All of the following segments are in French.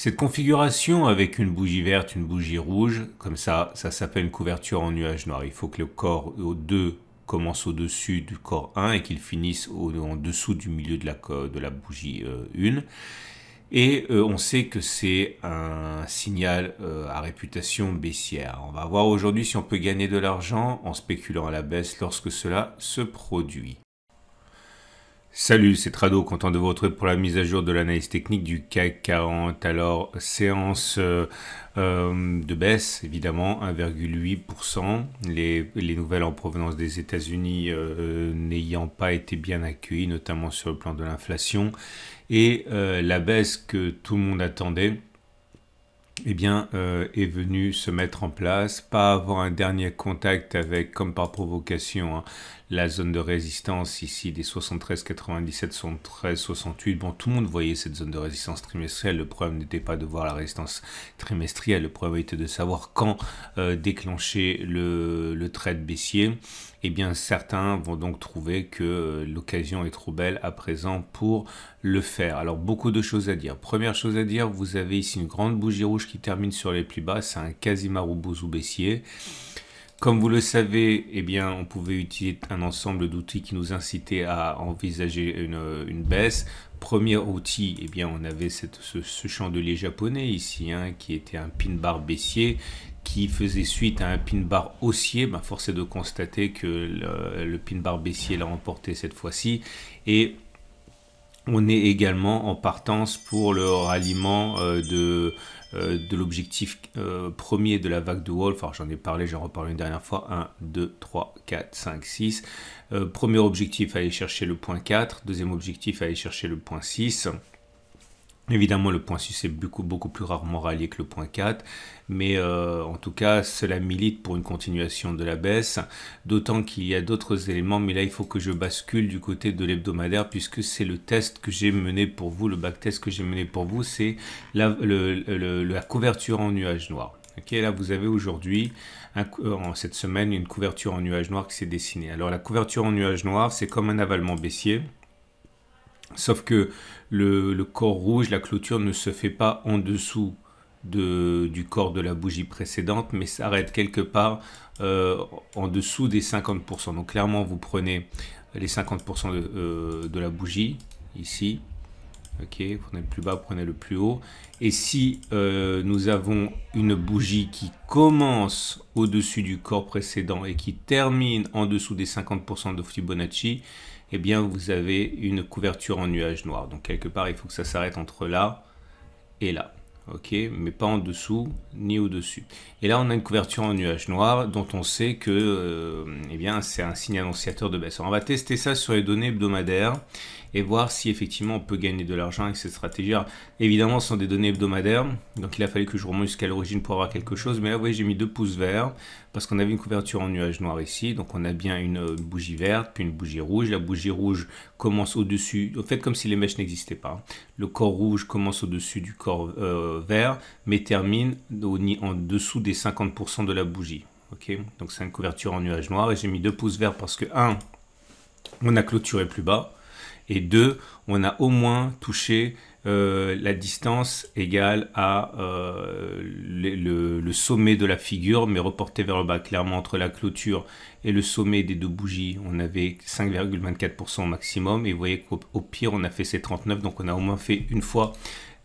Cette configuration avec une bougie verte, une bougie rouge, comme ça s'appelle une couverture en nuage noir. Il faut que le corps 2 commence au-dessus du corps 1 et qu'il finisse en dessous du milieu de la bougie 1. Et on sait que c'est un signal à réputation baissière. On va voir aujourd'hui si on peut gagner de l'argent en spéculant à la baisse lorsque cela se produit. Salut, c'est Trado, content de vous retrouver pour la mise à jour de l'analyse technique du CAC 40. Alors, séance de baisse, évidemment, 1,8%. Les nouvelles en provenance des États-Unis n'ayant pas été bien accueillies, notamment sur le plan de l'inflation. Et la baisse que tout le monde attendait, eh bien, est venue se mettre en place, pas avant un dernier contact avec, comme par provocation, la zone de résistance ici des 73,97, 73,68. Bon, tout le monde voyait cette zone de résistance trimestrielle. Le problème n'était pas de voir la résistance trimestrielle, le problème était de savoir quand déclencher le trade baissier. Eh bien, certains vont donc trouver que l'occasion est trop belle à présent pour le faire. Alors, beaucoup de choses à dire. Première chose à dire, vous avez ici une grande bougie rouge qui termine sur les plus bas. C'est un quasi-marubozu baissier. Comme vous le savez, eh bien, on pouvait utiliser un ensemble d'outils qui nous incitaient à envisager une baisse. Premier outil, eh bien, on avait ce chandelier japonais ici, qui était un pin bar baissier, qui faisait suite à un pin bar haussier. Force est de constater que le pin bar baissier l'a remporté cette fois-ci. Et on est également en partance pour le ralliement de l'objectif premier de la vague de Wolf. Alors j'en ai parlé, j'en reparle une dernière fois. 1, 2, 3, 4, 5, 6. Premier objectif, aller chercher le point 4. Deuxième objectif, aller chercher le point 6. Évidemment, le point 6 est beaucoup plus rarement rallié que le point 4, mais en tout cas, cela milite pour une continuation de la baisse, d'autant qu'il y a d'autres éléments, mais là, il faut que je bascule du côté de l'hebdomadaire, puisque c'est le test que j'ai mené pour vous, le backtest que j'ai mené pour vous, c'est la couverture en nuage noir. Okay, là, vous avez aujourd'hui, en cette semaine, une couverture en nuage noir qui s'est dessinée. Alors, la couverture en nuage noir, c'est comme un avalement baissier. Sauf que le corps rouge, la clôture ne se fait pas en dessous du corps de la bougie précédente, mais s'arrête quelque part en dessous des 50%. Donc clairement, vous prenez les 50% de la bougie, ici. Ok, vous prenez le plus bas, prenez le plus haut. Et si nous avons une bougie qui commence au-dessus du corps précédent et qui termine en dessous des 50% de Fibonacci, eh bien, vous avez une couverture en nuage noir. Donc, quelque part, il faut que ça s'arrête entre là et là. Ok, mais pas en dessous ni au-dessus. Et là, on a une couverture en nuage noir dont on sait que eh bien, c'est un signe annonciateur de baisse. Alors, on va tester ça sur les données hebdomadaires et voir si effectivement on peut gagner de l'argent avec cette stratégie. Alors, évidemment, ce sont des données hebdomadaires, donc il a fallu que je remonte jusqu'à l'origine pour avoir quelque chose. Mais là, vous voyez, j'ai mis 2 pouces verts parce qu'on avait une couverture en nuage noir ici. Donc, on a bien une bougie verte, puis une bougie rouge. La bougie rouge commence au-dessus, en fait, comme si les mèches n'existaient pas. Le corps rouge commence au-dessus du corps vert, mais termine en dessous des 50% de la bougie. Okay, donc, c'est une couverture en nuage noir. Et j'ai mis 2 pouces verts parce que, 1, on a clôturé plus bas. Et 2, on a au moins touché la distance égale à le sommet de la figure, mais reporté vers le bas. Clairement, entre la clôture et le sommet des 2 bougies, on avait 5,24% au maximum. Et vous voyez qu'au pire, on a fait ces 39. Donc, on a au moins fait une fois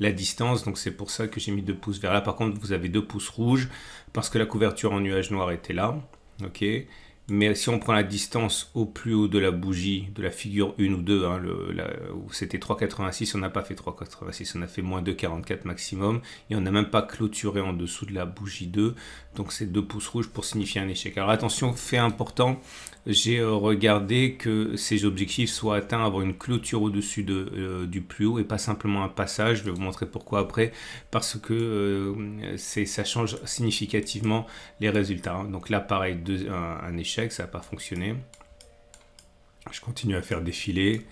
la distance. Donc, c'est pour ça que j'ai mis 2 pouces vers là. Par contre, vous avez 2 pouces rouges parce que la couverture en nuage noir était là. Ok. Mais si on prend la distance au plus haut de la bougie, de la figure 1 ou 2, c'était 3,86, on n'a pas fait 3,86, on a fait moins 2,44 maximum. Et on n'a même pas clôturé en dessous de la bougie 2. Donc c'est 2 pouces rouges pour signifier un échec. Alors attention, fait important, j'ai regardé que ces objectifs soient atteints, avoir une clôture au-dessus du plus haut et pas simplement un passage. Je vais vous montrer pourquoi après, parce que ça change significativement les résultats. Donc là, pareil, un échec, ça n'a pas fonctionné. Je continue à faire défiler.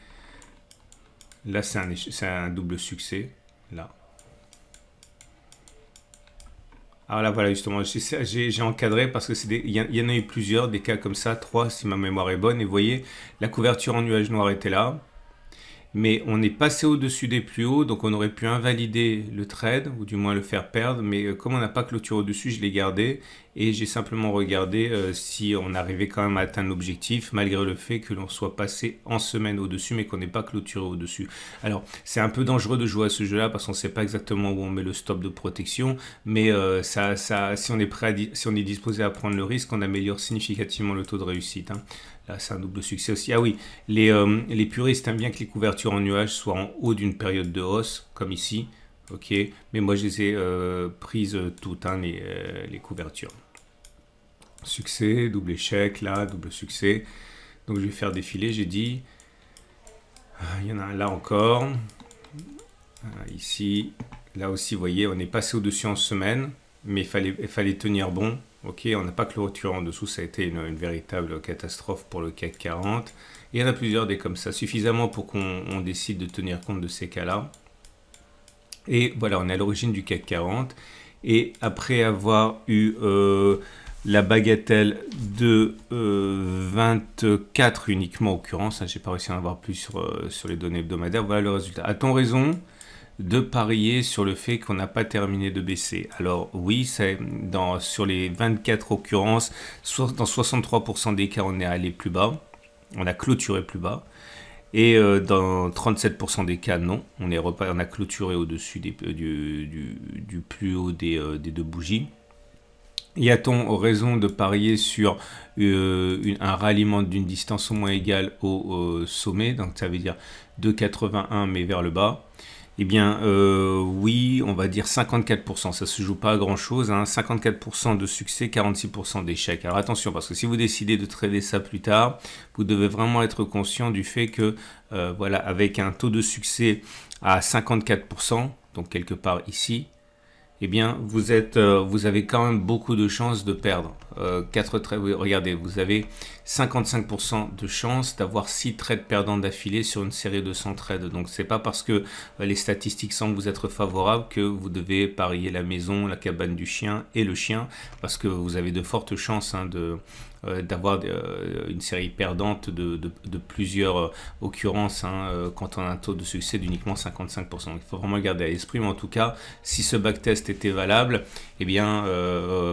Là, c'est un double succès. Là. Alors là, voilà, justement, j'ai encadré parce que il y en a eu plusieurs, des cas comme ça, 3 si ma mémoire est bonne. Et vous voyez, la couverture en nuage noir était là. mais on est passé au-dessus des plus hauts, donc on aurait pu invalider le trade, ou du moins le faire perdre, mais comme on n'a pas clôturé au-dessus, je l'ai gardé, et j'ai simplement regardé si on arrivait quand même à atteindre l'objectif, malgré le fait que l'on soit passé en semaine au-dessus, mais qu'on n'ait pas clôturé au-dessus. Alors, c'est un peu dangereux de jouer à ce jeu-là, parce qu'on ne sait pas exactement où on met le stop de protection, mais si on est si on est disposé à prendre le risque, on améliore significativement le taux de réussite, hein. Là, c'est un double succès aussi. Ah oui, les puristes aiment bien que les couvertures en nuage soient en haut d'une période de hausse, comme ici. Ok, mais moi je les ai prises toutes, hein, les couvertures. Succès, double échec, là, double succès. Donc je vais faire défiler, j'ai dit. Il y en a un là encore. Ici, là aussi, vous voyez, on est passé au-dessus en semaine, mais il fallait tenir bon. Ok, on n'a pas clôturé en dessous, ça a été une véritable catastrophe pour le CAC 40. Il y en a plusieurs des comme ça, suffisamment pour qu'on décide de tenir compte de ces cas-là. Et voilà, on est à l'origine du CAC 40. Et après avoir eu la bagatelle de 24 uniquement en occurrence, hein, j'ai pas réussi à en avoir plus sur les données hebdomadaires, voilà le résultat. A-t-on raison de parier sur le fait qu'on n'a pas terminé de baisser? Alors oui, sur les 24 occurrences, dans 63% des cas, on est allé plus bas, on a clôturé plus bas. Et dans 37% des cas, non, on a clôturé au-dessus du plus haut des deux bougies. Y a-t-on raison de parier sur un ralliement d'une distance au moins égale au sommet? Donc ça veut dire 2,81 mais vers le bas. Eh bien, oui, on va dire 54%. Ça se joue pas à grand-chose, hein. 54% de succès, 46% d'échec. Alors attention, parce que si vous décidez de trader ça plus tard, vous devez vraiment être conscient du fait que, voilà, avec un taux de succès à 54%, donc quelque part ici, eh bien, vous avez quand même beaucoup de chances de perdre. 4 trades, regardez, vous avez 55% de chances d'avoir 6 trades perdants d'affilée sur une série de 100 trades. Donc, c'est pas parce que les statistiques semblent vous être favorables que vous devez parier la maison, la cabane du chien et le chien, parce que vous avez de fortes chances, hein, d'avoir une série perdante de plusieurs occurrences, hein, quand on a un taux de succès d'uniquement 55%. Il faut vraiment le garder à l'esprit, mais en tout cas, si ce backtest était valable, eh bien,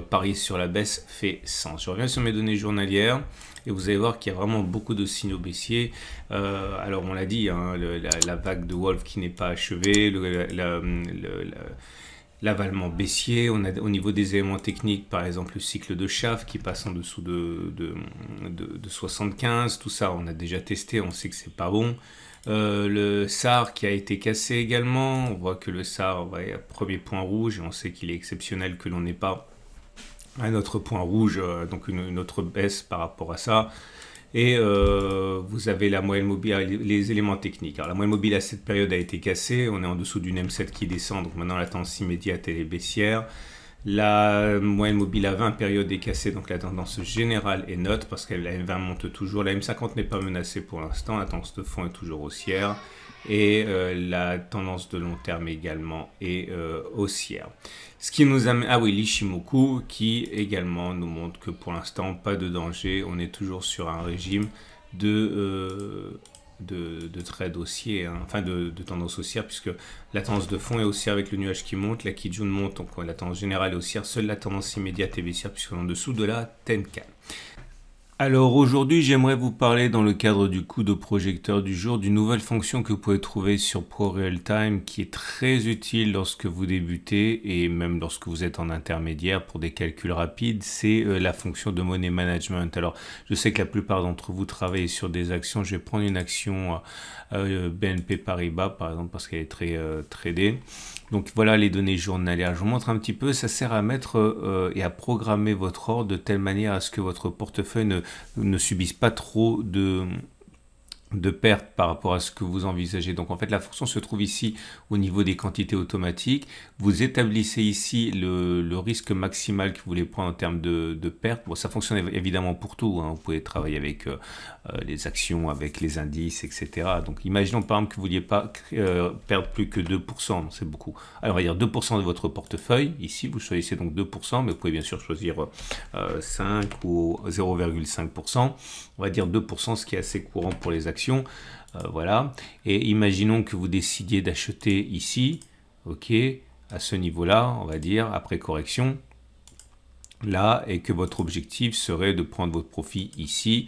parier sur la baisse fait sens. Je reviens sur mes données journalières. Et vous allez voir qu'il y a vraiment beaucoup de signaux baissiers. Alors on l'a dit, hein, la vague de Wolf qui n'est pas achevée, l'avalement baissier, on a au niveau des éléments techniques, par exemple le cycle de Schaff qui passe en dessous de 75, tout ça on a déjà testé, on sait que c'est pas bon. Le SAR qui a été cassé également, on voit que le SAR va à premier point rouge et on sait qu'il est exceptionnel que l'on n'ait pas un autre point rouge, donc une autre baisse par rapport à ça. Et vous avez la moyenne mobile, les éléments techniques. Alors la moyenne mobile à cette période a été cassée, on est en dessous d'une M7 qui descend, donc maintenant la tendance immédiate elle est baissière. La moyenne mobile à 20 périodes est cassée, donc la tendance générale est neutre parce que la M20 monte toujours. La M50 n'est pas menacée pour l'instant, la tendance de fond est toujours haussière. Et la tendance de long terme également est haussière. Ce qui nous amène, ah oui, l'Ishimoku qui également nous montre que pour l'instant pas de danger, on est toujours sur un régime de trade haussier, hein, enfin de tendance haussière, puisque la tendance de fond est haussière avec le nuage qui monte, la Kijun monte, donc la tendance générale est haussière, seule la tendance immédiate est baissière puisqu'on est en dessous de la Tenkan. Alors aujourd'hui, j'aimerais vous parler dans le cadre du coup de projecteur du jour d'une nouvelle fonction que vous pouvez trouver sur ProRealTime qui est très utile lorsque vous débutez et même lorsque vous êtes en intermédiaire pour des calculs rapides, c'est la fonction de money management. Alors je sais que la plupart d'entre vous travaillent sur des actions, je vais prendre une action BNP Paribas par exemple parce qu'elle est très tradée. Donc voilà les données journalières. Je vous montre un petit peu, ça sert à mettre et à programmer votre ordre de telle manière à ce que votre portefeuille ne subisse pas trop de pertes par rapport à ce que vous envisagez. Donc en fait la fonction se trouve ici au niveau des quantités automatiques. Vous établissez ici le risque maximal que vous voulez prendre en termes de pertes. Bon, ça fonctionne évidemment pour tout, hein. Vous pouvez travailler avec les actions, avec les indices, etc. Donc imaginons par exemple que vous ne vouliez pas perdre plus que 2%, c'est beaucoup. Alors on va dire 2% de votre portefeuille. Ici vous choisissez donc 2%, mais vous pouvez bien sûr choisir 5 ou 0,5%. On va dire 2%, ce qui est assez courant pour les actions. Voilà. Et imaginons que vous décidiez d'acheter ici, ok, à ce niveau-là, on va dire, après correction, là, et que votre objectif serait de prendre votre profit ici,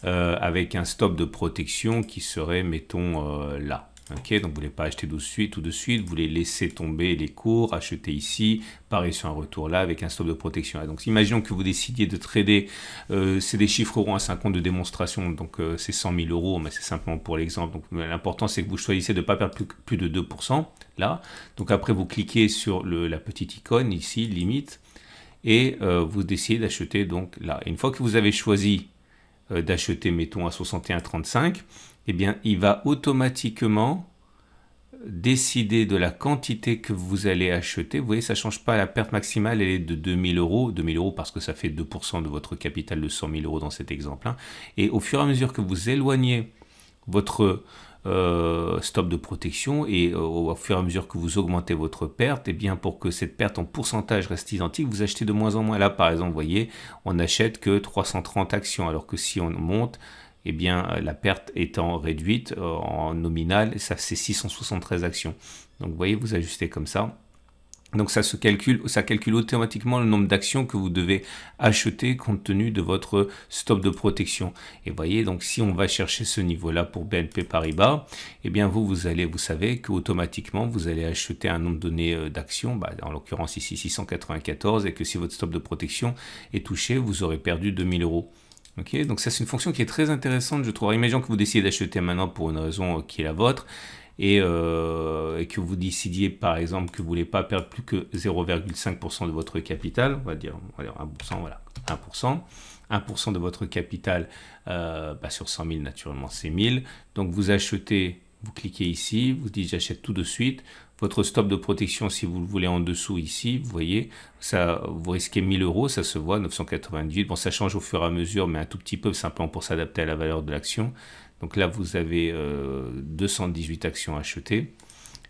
avec un stop de protection qui serait, mettons, là. Ok, donc vous ne voulez pas acheter tout de suite, vous voulez laisser tomber les cours, acheter ici, pareil sur un retour là avec un stop de protection là. Donc imaginons que vous décidiez de trader, c'est des chiffres ronds, c'est un compte de démonstration, donc c'est 100 000 euros, mais c'est simplement pour l'exemple. Donc l'important c'est que vous choisissez de ne pas perdre plus de 2% là. Donc après vous cliquez sur la petite icône ici, limite, et vous décidez d'acheter donc là. Et une fois que vous avez choisi d'acheter, mettons, à 61,35, eh bien, il va automatiquement décider de la quantité que vous allez acheter. Vous voyez, ça ne change pas, la perte maximale, elle est de 2000 euros. 2000 euros parce que ça fait 2% de votre capital de 100 000 euros dans cet exemple. Hein. Et au fur et à mesure que vous éloignez votre stop de protection et au fur et à mesure que vous augmentez votre perte, et bien pour que cette perte en pourcentage reste identique, vous achetez de moins en moins. Là, par exemple, vous voyez, on n'achète que 330 actions, alors que si on monte, eh bien, la perte étant réduite en nominal, ça c'est 673 actions. Donc, vous voyez, vous ajustez comme ça. Donc, ça calcule automatiquement le nombre d'actions que vous devez acheter compte tenu de votre stop de protection. Et vous voyez, donc si on va chercher ce niveau-là pour BNP Paribas, eh bien, vous savez qu'automatiquement, vous allez acheter un nombre donné d'actions, en l'occurrence ici 694, et que si votre stop de protection est touché, vous aurez perdu 2000 euros. Okay, donc ça c'est une fonction qui est très intéressante, je trouve. Alors, imaginons que vous décidez d'acheter maintenant pour une raison qui est la vôtre et que vous décidiez par exemple que vous ne voulez pas perdre plus que 0,5% de votre capital, on va dire 1%, voilà, 1%. 1% de votre capital sur 100 000 naturellement c'est 1000. Donc vous achetez, vous cliquez ici, vous dites j'achète tout de suite. Votre stop de protection, si vous le voulez en dessous ici, vous voyez, ça, vous risquez 1000 euros, ça se voit, 998. Bon, ça change au fur et à mesure, mais un tout petit peu, simplement pour s'adapter à la valeur de l'action. Donc là, vous avez 218 actions achetées.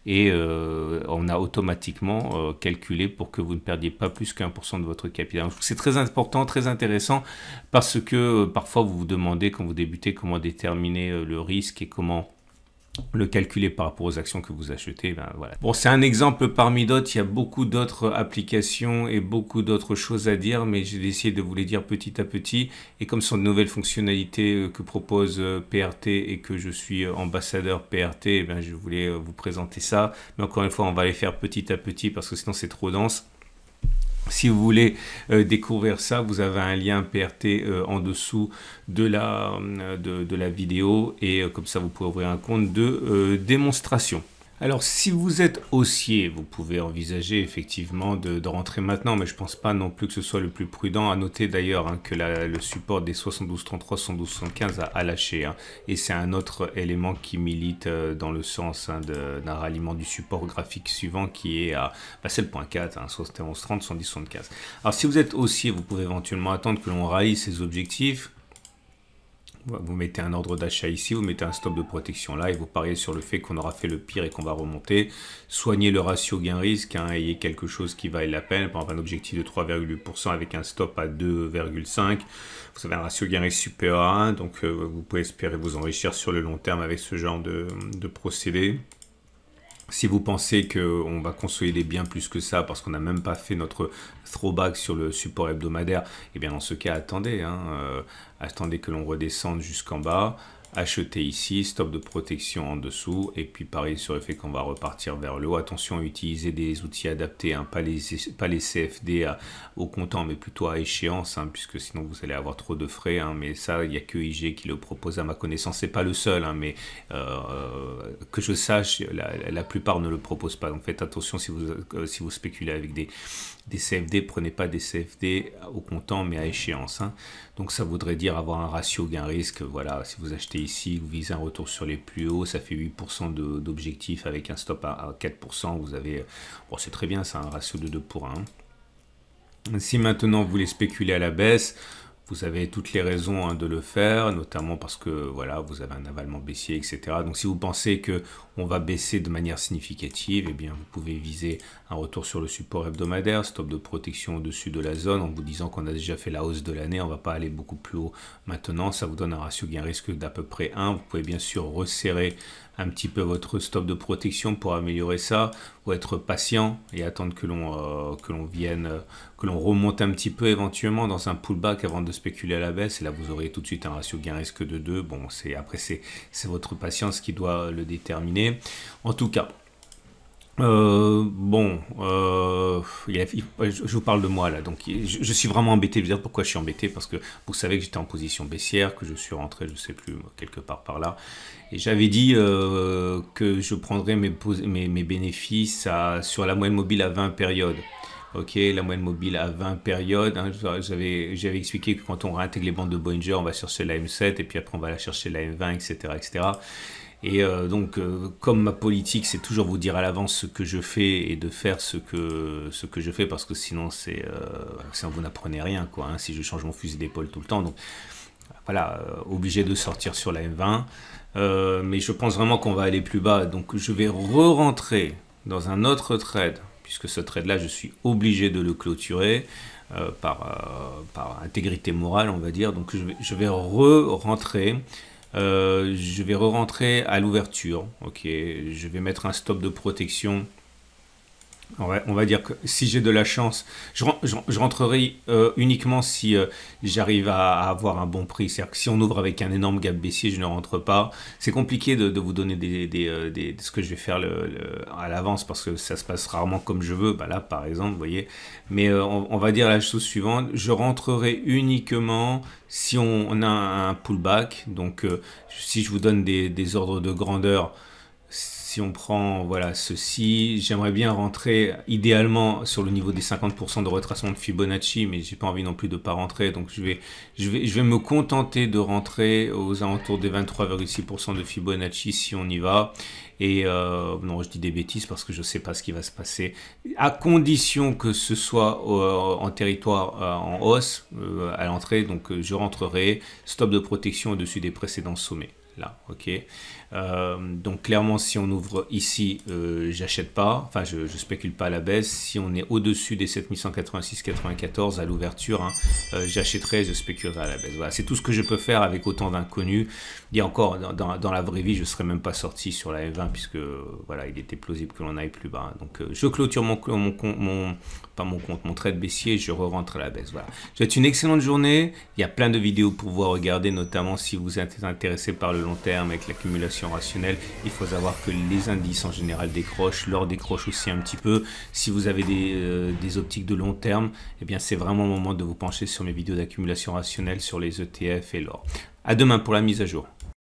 Et on a automatiquement calculé pour que vous ne perdiez pas plus qu'1% de votre capital. C'est très important, très intéressant, parce que parfois vous vous demandez, quand vous débutez, comment déterminer le risque et comment le calculer par rapport aux actions que vous achetez, voilà. Bon, c'est un exemple parmi d'autres, il y a beaucoup d'autres applications et beaucoup d'autres choses à dire, mais j'ai essayé de vous les dire petit à petit, et comme ce sont de nouvelles fonctionnalités que propose PRT et que je suis ambassadeur PRT, je voulais vous présenter ça, mais encore une fois, on va les faire petit à petit parce que sinon c'est trop dense. Si vous voulez découvrir ça, vous avez un lien PRT en dessous de la vidéo et comme ça vous pouvez ouvrir un compte de démonstration. Alors si vous êtes haussier, vous pouvez envisager effectivement de rentrer maintenant, mais je ne pense pas non plus que ce soit le plus prudent. À noter d'ailleurs que le support des 72,33, 72,75 a lâché. Et c'est un autre élément qui milite dans le sens d'un ralliement du support graphique suivant qui est à, c'est le point 4, 71,30, 70,75. Alors si vous êtes haussier, vous pouvez éventuellement attendre que l'on rallie ces objectifs. Vous mettez un ordre d'achat ici, vous mettez un stop de protection là et vous pariez sur le fait qu'on aura fait le pire et qu'on va remonter. Soignez le ratio gain-risque, ayez quelque chose qui vaille la peine. Par exemple, un objectif de 3,8% avec un stop à 2,5. Vous avez un ratio gain-risque supérieur à 1, donc vous pouvez espérer vous enrichir sur le long terme avec ce genre de procédé. Si vous pensez qu'on va consolider bien plus que ça parce qu'on n'a même pas fait notre throwback sur le support hebdomadaire, et bien dans ce cas, attendez, attendez que l'on redescende jusqu'en bas, achetez ici, stop de protection en dessous, et puis pareil sur le fait qu'on va repartir vers le haut. Attention à utiliser des outils adaptés, pas les CFD au comptant, mais plutôt à échéance, puisque sinon vous allez avoir trop de frais, mais ça, il n'y a que IG qui le propose à ma connaissance. C'est pas le seul, mais que je sache, la plupart ne le proposent pas. Donc faites attention si vous spéculez avec des CFD, prenez pas des CFD au comptant, mais à échéance. Donc ça voudrait dire avoir un ratio gain-risque. Voilà, si vous achetez ici, vous visez un retour sur les plus hauts, ça fait 8% d'objectif avec un stop à 4%. Vous avez, bon, c'est très bien, c'est un ratio de 2 pour 1. Si maintenant vous voulez spéculer à la baisse, Vous avez toutes les raisons hein, de le faire, notamment parce que voilà, vous avez un avalement baissier, etc. Donc si vous pensez que on va baisser de manière significative, eh bien vous pouvez viser un retour sur le support hebdomadaire, stop de protection au-dessus de la zone, en vous disant qu'on a déjà fait la hausse de l'année, on ne va pas aller beaucoup plus haut maintenant. Ça vous donne un ratio gain-risque d'à peu près 1. Vous pouvez bien sûr resserrer un petit peu votre stop de protection pour améliorer ça, ou être patient et attendre que l'on vienne, que l'on remonte un petit peu éventuellement dans un pullback avant de spéculer à la baisse. Et là, vous aurez tout de suite un ratio gain-risque de 2. Bon, après, c'est votre patience qui doit le déterminer. En tout cas, je vous parle de moi là, donc je suis vraiment embêté. Je veux dire pourquoi je suis embêté, parce que vous savez que j'étais en position baissière, que je suis rentré, je sais plus, quelque part par là, et j'avais dit que je prendrais mes bénéfices sur la moyenne mobile à 20 périodes. Ok, la moyenne mobile à 20 périodes, hein, j'avais expliqué que quand on réintègre les bandes de Bollinger, on va chercher la M7 et puis après on va la chercher la M20, etc. etc. Et comme ma politique, c'est toujours vous dire à l'avance ce que je fais et de faire ce que je fais, parce que sinon, vous n'apprenez rien, quoi, hein, si je change mon fusil d'épaule tout le temps. Donc voilà, obligé de sortir sur la M20. Mais je pense vraiment qu'on va aller plus bas. Donc je vais re-rentrer dans un autre trade, puisque ce trade-là, je suis obligé de le clôturer. Par intégrité morale, on va dire. Donc je vais re-rentrer. Je vais re-rentrer à l'ouverture. Ok, je vais mettre un stop de protection. On va dire que si j'ai de la chance, je rentrerai uniquement si j'arrive à avoir un bon prix. C'est-à-dire que si on ouvre avec un énorme gap baissier, je ne rentre pas. C'est compliqué de vous donner ce que je vais faire à l'avance, parce que ça se passe rarement comme je veux. Bah là, par exemple, vous voyez. Mais on va dire la chose suivante. Je rentrerai uniquement si on a un pullback. Donc, si je vous donne des ordres de grandeur, si on prend voilà ceci, j'aimerais bien rentrer idéalement sur le niveau des 50% de retracement de Fibonacci, mais j'ai pas envie non plus de pas rentrer, donc je vais me contenter de rentrer aux alentours des 23,6% de Fibonacci si on y va. Et non, je dis des bêtises parce que je sais pas ce qui va se passer, à condition que ce soit en territoire en hausse à l'entrée. Donc je rentrerai, stop de protection au-dessus des précédents sommets. Là, ok. Donc clairement, si on ouvre ici, j'achète pas, enfin je spécule pas à la baisse. Si on est au-dessus des 7186,94 à l'ouverture, hein, j'achèterai, je spéculerai à la baisse. Voilà, c'est tout ce que je peux faire avec autant d'inconnus. Il y a encore dans la vraie vie, je serais même pas sorti sur la M20, puisque voilà, il était plausible que l'on aille plus bas. Donc je clôture mon trade baissier, je re-rentre à la baisse. Voilà. Je vous souhaite une excellente journée. Il y a plein de vidéos pour vous regarder, notamment si vous êtes intéressé par le long terme avec l'accumulation rationnelle. Il faut savoir que les indices en général décrochent, l'or décroche aussi un petit peu. Si vous avez des optiques de long terme, eh bien c'est vraiment le moment de vous pencher sur mes vidéos d'accumulation rationnelle sur les ETF et l'or. À demain pour la mise à jour.